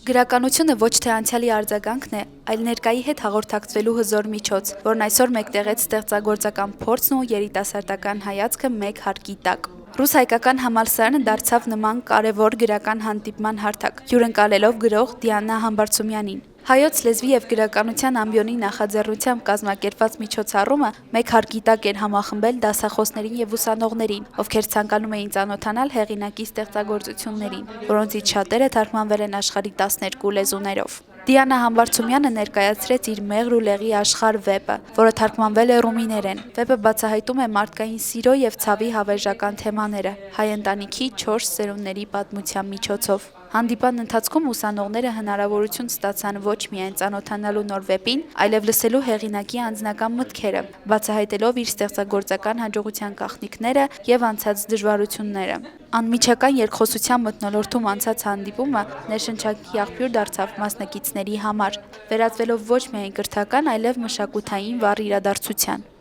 Գրականությունը ոչ թե անցյալի արձագանքն է, այլ ներկայի հետ հաղորդակցվելու հզոր միջոց, որն այսօր մեկտեղեց ստեղծագործական փորձն ու երիտասարդական հայացքը մեկ հարկի տակ։ Ռուս-հայկական համալսարանը դարձավ նման կարևոր գրական հանդիպման հարթակ, հյուրընկալելով գրող Դիանա Համբարձումյանին։ Հայոց լեզվի և գրականության ամբիոնի նախաձեռնությամբ կազմակերպված միջոցառումը մեկ հարկի տակ էր համախմբել դասախոսներին և ուսանողներին, ովքեր ցանկանում էին ծանոթանալ հեղինակի ստեղծագործություններին, որոնցից շատերը թարգմանվել են աշխարհի 12 լեզուներով։ Դիանա Համբարձումյանը ներկայացրեց իր «Մեղր ու լեղի աշխարհ» վեպը, որը թարգմանվել է ռումիներեն։ Վեպը բացահայտում է մարդկային սիրո և ցավի հավերժական թեմաները հայ ընտանիքի 4 սերունդների պատմության միջոցով։ Հանդիպան ընթացքում ուսանողները հնարավորություն ստացան ոչ միայն ծանոթանալու նոր վեպին, այլև լսելու հեղինակի անձնական մտքերը, բացահայտելով իր ստեղծագործական հաջողության գաղտնիքները և անցած դժվարությունները։ Անմիջական երկխոսության մթնոլորտում անցած հանդիպումը ներշնչանքի աղբյուր դարձավ մասնակիցների համար, վերածվելով ոչ միայն կրթական, այլև մշակութային վառ իրադարձության։